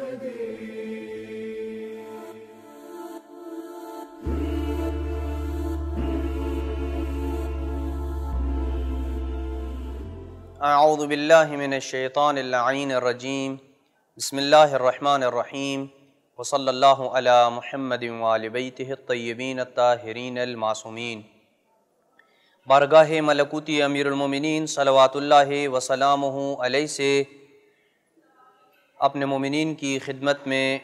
اعوذ باللہ من الشیطان اللعین الرجیم بسم اللہ الرحمن الرحیم وصلی اللہ علی محمد وآل بیتہ الطیبین الطاہرین المعصومین۔ بارگاہ ملکوتی امیر المومنین صلوات اللہ وسلامہ علیہ سے اپنے مومنین کی خدمت میں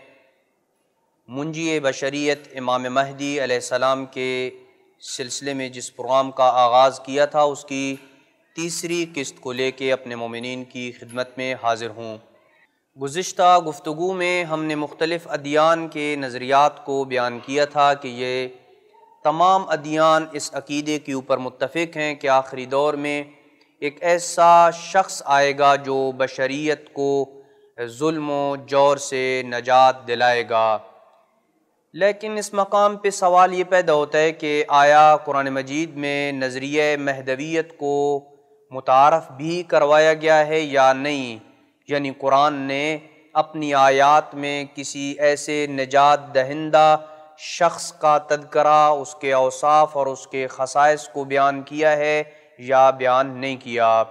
منجی بشریت امام مہدی علیہ السلام کے سلسلے میں جس پروگرام کا آغاز کیا تھا اس کی تیسری قسط کو لے کے اپنے مومنین کی خدمت میں حاضر ہوں۔ گزشتہ گفتگو میں ہم نے مختلف ادیان کے نظریات کو بیان کیا تھا کہ یہ تمام ادیان اس عقیدے کے اوپر متفق ہیں کہ آخری دور میں ایک ایسا شخص آئے گا جو بشریت کو ظلم و جور سے نجات دلائے گا۔ لیکن اس مقام پہ سوال یہ پیدا ہوتا ہے کہ آیا قرآن مجید میں نظریہ مہدویت کو متعارف بھی کروایا گیا ہے یا نہیں؟ یعنی قرآن نے اپنی آیات میں کسی ایسے نجات دہندہ شخص کا تذکرہ، اس کے اوصاف اور اس کے خصائص کو بیان کیا ہے یا بیان نہیں کیا؟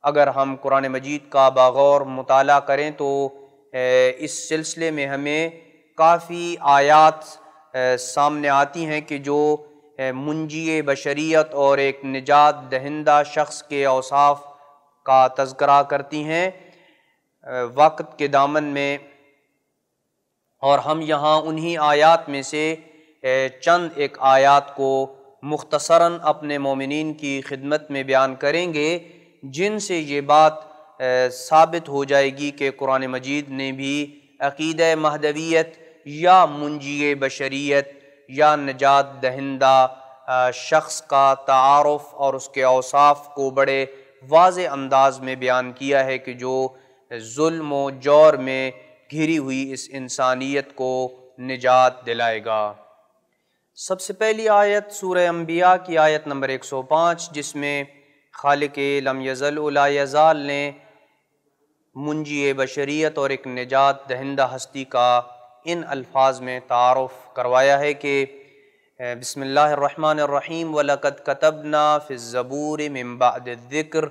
اگر ہم قرآن مجید کا بغور مطالعہ کریں تو اس سلسلے میں ہمیں کافی آیات سامنے آتی ہیں کہ جو منجی بشریت اور ایک نجات دہندہ شخص کے اوصاف کا تذکرہ کرتی ہیں وقت کے دامن میں، اور ہم یہاں انہی آیات میں سے چند ایک آیات کو مختصراً اپنے مومنین کی خدمت میں بیان کریں گے جن سے یہ بات ثابت ہو جائے گی کہ قرآن مجید نے بھی عقیدہ مہدویت یا منجی بشریت یا نجات دہندہ شخص کا تعارف اور اس کے اوصاف کو بڑے واضح انداز میں بیان کیا ہے کہ جو ظلم و جور میں گھری ہوئی اس انسانیت کو نجات دلائے گا۔ سب سے پہلی آیت سورہ انبیاء کی آیت نمبر 105 جس میں خالق لم یزل ولا یزال نے منجی بشریت اور ایک نجات دہندہ ہستی کا ان الفاظ میں تعارف کروایا ہے کہ بسم اللہ الرحمن الرحیم وَلَقَدْ كَتَبْنَا فِي الزَّبُورِ مِن بَعْدِ الذِّكْرِ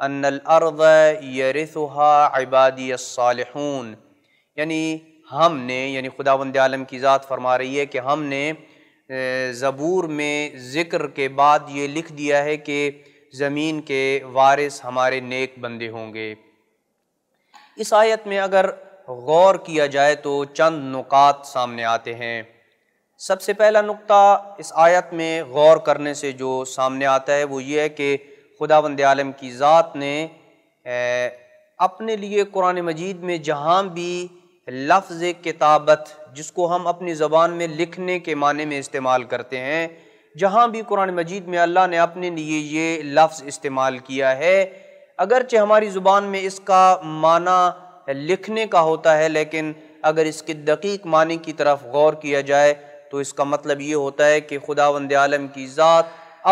أَنَّ الْأَرْضَ يَرِثُهَا عِبَادِيَ الصَّالِحُونَ، یعنی خداوند عالم کی ذات فرما رہی ہے کہ ہم نے زبور میں ذکر کے بعد یہ لکھ دیا ہے کہ زمین کے وارث ہمارے نیک بندے ہوں گے۔ اس آیت میں اگر غور کیا جائے تو چند نکات سامنے آتے ہیں۔ سب سے پہلا نقطہ اس آیت میں غور کرنے سے جو سامنے آتا ہے وہ یہ ہے کہ خداوند عالم کی ذات نے اپنے لیے قرآن مجید میں جہاں بھی لفظ کتابت جس کو ہم اپنی زبان میں لکھنے کے معنی میں استعمال کرتے ہیں، جہاں بھی قرآن مجید میں اللہ نے اپنے لیے یہ لفظ استعمال کیا ہے، اگرچہ ہماری زبان میں اس کا معنی لکھنے کا ہوتا ہے لیکن اگر اس کے دقیق معنی کی طرف غور کیا جائے تو اس کا مطلب یہ ہوتا ہے کہ خداوند عالم کی ذات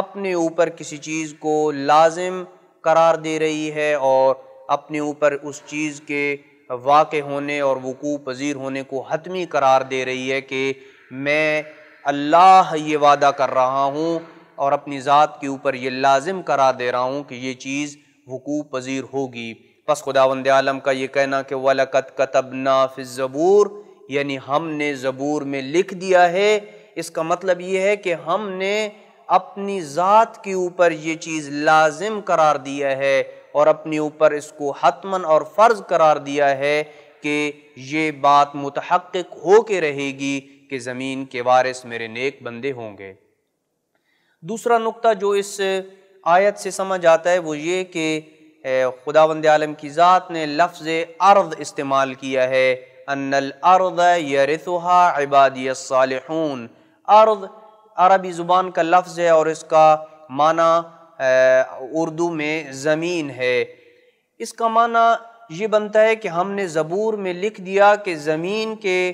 اپنے اوپر کسی چیز کو لازم قرار دے رہی ہے اور اپنے اوپر اس چیز کے واقع ہونے اور وقوع پذیر ہونے کو حتمی قرار دے رہی ہے کہ میں اللہ یہ وعدہ کر رہا ہوں اور اپنی ذات کے اوپر یہ لازم قرار دے رہا ہوں کہ یہ چیز وقوع پذیر ہوگی۔ پس خداوند عالم کا یہ کہنا کہ وَلَقَدْ كَتَبْنَا فِي الزَّبُورِ یعنی ہم نے زبور میں لکھ دیا ہے، اس کا مطلب یہ ہے کہ ہم نے اپنی ذات کے اوپر یہ چیز لازم قرار دیا ہے اور اپنے اوپر اس کو حتماً اور فرض قرار دیا ہے کہ یہ بات متحقق ہو کے رہے گی کہ زمین کے وارث میرے نیک بندے ہوں گے۔ دوسرا نقطہ جو اس آیت سے سمجھ آتا ہے وہ یہ کہ خداوند عالم کی ذات نے لفظ ارض استعمال کیا ہے، ان الارض یرثها عبادی الصالحون۔ ارض عربی زبان کا لفظ ہے اور اس کا معنی اردو میں زمین ہے۔ اس کا معنی یہ بنتا ہے کہ ہم نے زبور میں لکھ دیا کہ زمین کے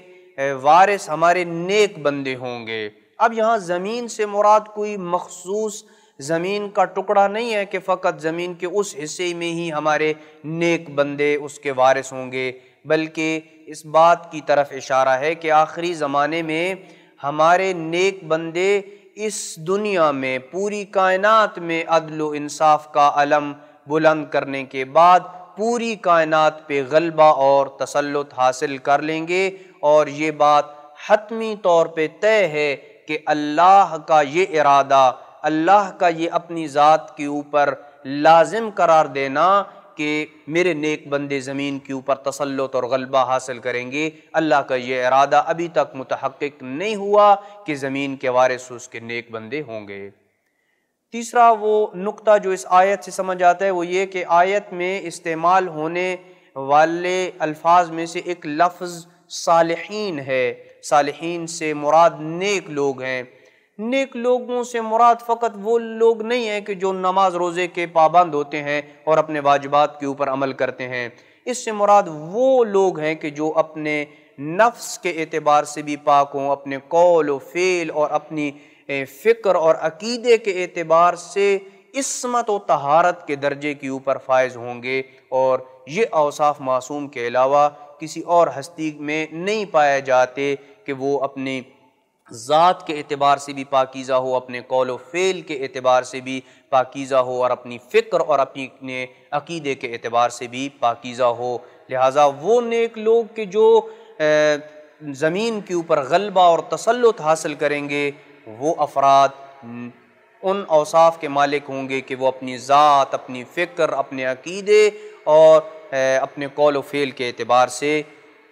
وارث ہمارے نیک بندے ہوں گے۔ اب یہاں زمین سے مراد کوئی مخصوص زمین کا ٹکڑا نہیں ہے کہ فقط زمین کے اس حصے میں ہی ہمارے نیک بندے اس کے وارث ہوں گے، بلکہ اس بات کی طرف اشارہ ہے کہ آخری زمانے میں ہمارے نیک بندے اس دنیا میں پوری کائنات میں عدل و انصاف کا علم بلند کرنے کے بعد پوری کائنات پہ غلبہ اور تسلط حاصل کر لیں گے، اور یہ بات حتمی طور پہ طے ہے کہ اللہ کا یہ ارادہ، اللہ کا یہ اپنی ذات کے اوپر لازم قرار دینا کہ میرے نیک بندے زمین کے اوپر تسلط اور غلبہ حاصل کریں گے، اللہ کا یہ ارادہ ابھی تک متحقق نہیں ہوا کہ زمین کے وارث اس کے نیک بندے ہوں گے۔ تیسرا وہ نقطہ جو اس آیت سے سمجھ آتا ہے وہ یہ کہ آیت میں استعمال ہونے والے الفاظ میں سے ایک لفظ صالحین ہے۔ صالحین سے مراد نیک لوگ ہیں۔ نیک لوگوں سے مراد فقط وہ لوگ نہیں ہیں کہ جو نماز روزے کے پابند ہوتے ہیں اور اپنے واجبات کے اوپر عمل کرتے ہیں، اس سے مراد وہ لوگ ہیں کہ جو اپنے نفس کے اعتبار سے بھی پاک ہوں، اپنے قول و فعل اور اپنی فکر اور عقیدے کے اعتبار سے عصمت و طہارت کے درجے کے اوپر فائز ہوں گے، اور یہ اوصاف معصوم کے علاوہ کسی اور ہستی میں نہیں پائے جاتے کہ وہ اپنی ذات کے اعتبار سے بھی پاکیزہ ہو، اپنے قول و فعل کے اعتبار سے بھی پاکیزہ ہو، اور اپنی فکر اور اپنے عقیدے کے اعتبار سے بھی پاکیزہ ہو۔ لہٰذا وہ نیک لوگ کہ جو زمین کے اوپر غلبہ اور تسلط حاصل کریں گے، وہ افراد ان اوصاف کے مالک ہوں گے کہ وہ اپنی ذات، اپنی فکر، اپنے عقیدے اور اپنے قول و فعل کے اعتبار سے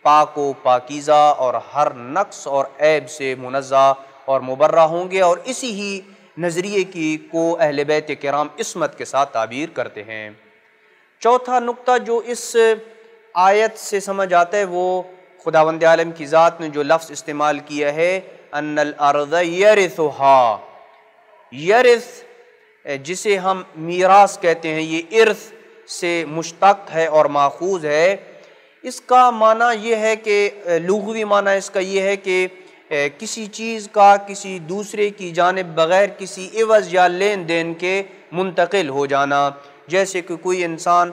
پاک و پاکیزہ اور ہر نقص اور عیب سے منزہ اور مبرہ ہوں گے، اور اسی ہی نظریے کی کو اہل بیت کرام عصمت کے ساتھ تعبیر کرتے ہیں۔ چوتھا نقطہ جو اس آیت سے سمجھ آتا ہے وہ خداوند عالم کی ذات نے جو لفظ استعمال کیا ہے ان الارض یرثھا، یرث جسے ہم میراث کہتے ہیں، یہ ارث سے مشتق ہے اور ماخوذ ہے۔ اس کا معنی یہ ہے کہ لغوی معنی اس کا یہ ہے کہ کسی چیز کا کسی دوسرے کی جانب بغیر کسی عوض یا لین دین کے منتقل ہو جانا، جیسے کہ کوئی انسان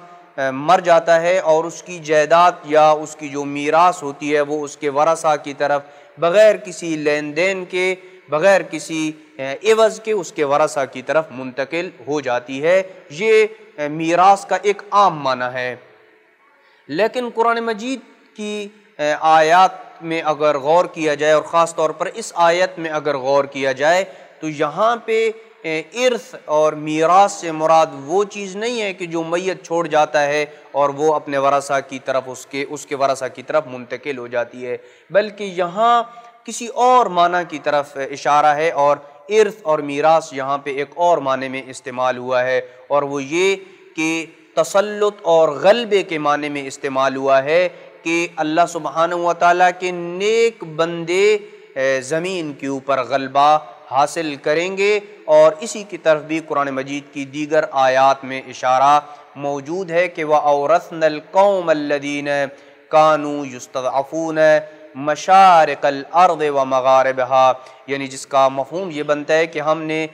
مر جاتا ہے اور اس کی جائیداد یا اس کی جو میراث ہوتی ہے وہ اس کے ورثاء کی طرف بغیر کسی لین دین کے، بغیر کسی عوض کے اس کے ورثاء کی طرف منتقل ہو جاتی ہے۔ یہ میراث کا ایک عام معنی ہے، لیکن قرآن مجید کی آیات میں اگر غور کیا جائے اور خاص طور پر اس آیت میں اگر غور کیا جائے تو یہاں پہ ارث اور میراث سے مراد وہ چیز نہیں ہے کہ جو میت چھوڑ جاتا ہے اور وہ اپنے ورثاء کی طرف اس کے ورثاء کی طرف منتقل ہو جاتی ہے، بلکہ یہاں کسی اور معنی کی طرف اشارہ ہے، اور ارث اور میراث یہاں پہ ایک اور معنی میں استعمال ہوا ہے، اور وہ یہ کہ تسلط اور غلبے کے معنی میں استعمال ہوا ہے کہ اللہ سبحانہ و تعالیٰ کے نیک بندے زمین کے اوپر غلبہ حاصل کریں گے، اور اسی کی طرف بھی قرآن مجید کی دیگر آیات میں اشارہ موجود ہے کہ وَأَوْرَثْنَا الْقَوْمَ الَّذِينَ كَانُوا يُسْتَضْعَفُونَ مَشَارِقَ الْأَرْضِ وَمَغَارِبِهَا، یعنی جس کا مفہوم یہ بنتا ہے کہ ہم نے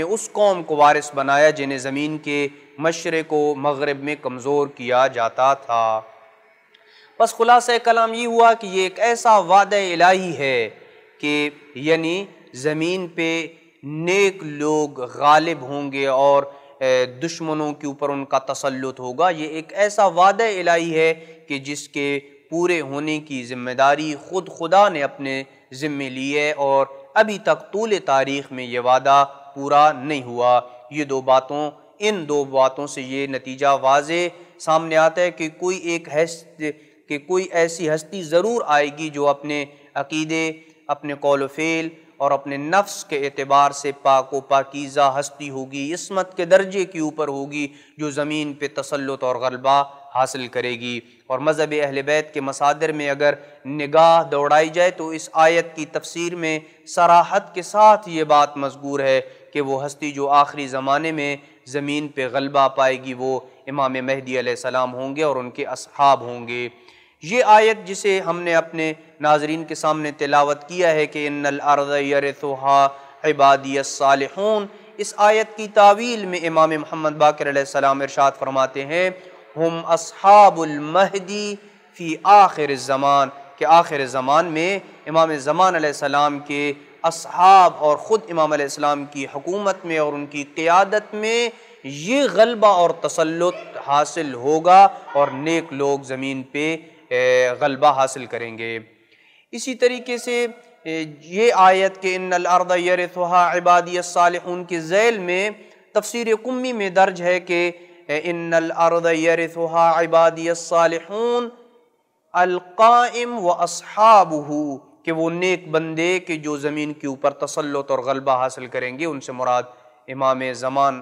اس قوم کو وارث بنایا جنہیں زمین کے مشرق و مغرب میں کمزور کیا جاتا تھا۔ بس خلاصہ کلام یہ ہوا کہ یہ ایک ایسا وعدہ الہی ہے کہ یعنی زمین پہ نیک لوگ غالب ہوں گے اور دشمنوں کے اوپر ان کا تسلط ہوگا۔ یہ ایک ایسا وعدہ الہی ہے کہ جس کے پورے ہونے کی ذمہ داری خود خدا نے اپنے ذمے لی ہے، اور ابھی تک طول تاریخ میں یہ وعدہ پورا نہیں ہوا۔ ان دو باتوں سے یہ نتیجہ واضح سامنے آتا ہے کہ کوئی ایسی ہستی ضرور آئے گی جو اپنے عقیدے، اپنے قول و فعل اور اپنے نفس کے اعتبار سے پاک و پاکیزہ ہستی ہوگی، عصمت کے درجے کے اوپر ہوگی، جو زمین پہ تسلط اور غلبہ حاصل کرے گی۔ اور مذہب اہل بیت کے مصادر میں اگر نگاہ دوڑائی جائے تو اس آیت کی تفسیر میں صراحت کے ساتھ یہ بات مذکور ہے کہ وہ ہستی جو آخری زمانے میں زمین پہ غلبہ پائے گی وہ امام مہدی علیہ السلام ہوں گے اور ان کے اصحاب ہوں گے۔ یہ آیت جسے ہم نے اپنے ناظرین کے سامنے تلاوت کیا ہے کہ ان الارض یرثھا عبادی الصالحون، اس آیت کی تاویل میں امام محمد باقر علیہ السلام ارشاد فرماتے ہیں ہم اصحاب المہدی فی آخر الزمان، کہ آخر زمان میں امام زمان علیہ السلام کے اصحاب اور خود امام علیہ السلام کی حکومت میں اور ان کی قیادت میں یہ غلبہ اور تسلط حاصل ہوگا اور نیک لوگ زمین پہ غلبہ حاصل کریں گے۔ اسی طریقے سے یہ آیت کہ ان الارض یرثھا عبادی الصالحون کے ذیل میں تفسیر قمی میں درج ہے کہ ان الارض یرثھا عبادی الصالحون القائم و اصحابہ، کہ وہ نیک بندے کہ جو زمین کے اوپر تسلط اور غلبہ حاصل کریں گے، ان سے مراد امام زمان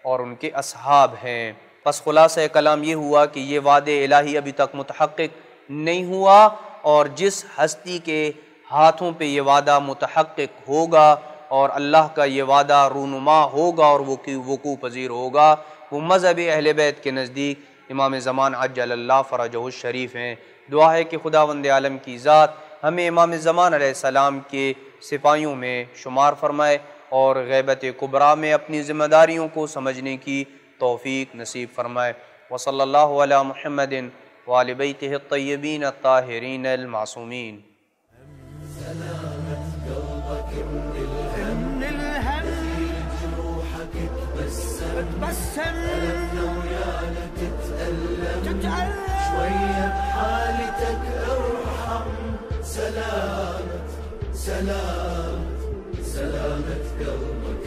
اور ان کے اصحاب ہیں۔ پس خلاصہ کلام یہ ہوا کہ یہ وعدے الہی ابھی تک متحقق نہیں ہوا، اور جس ہستی کے ہاتھوں پہ یہ وعدہ متحقق ہوگا اور اللہ کا یہ وعدہ رونما ہوگا اور وقوع پذیر ہوگا، وہ مذہب اہل بیت کے نزدیک امام زمان عجل اللہ فرجہ الشریف ہیں۔ دعا ہے کہ خداوند عالم کی ذات ہمیں امام زمان علیہ السلام کے سپاہیوں میں شمار فرمائے اور غیبت کبریٰ میں اپنی ذمہ داریوں کو سمجھنے کی توفیق نصیب فرمائے۔ وصلی اللہ علی محمد وآل بیتہ الطیبین الطاہرین المعصومین۔ شوية بحالتك ارحم، سلامة سلامة سلامة قلبك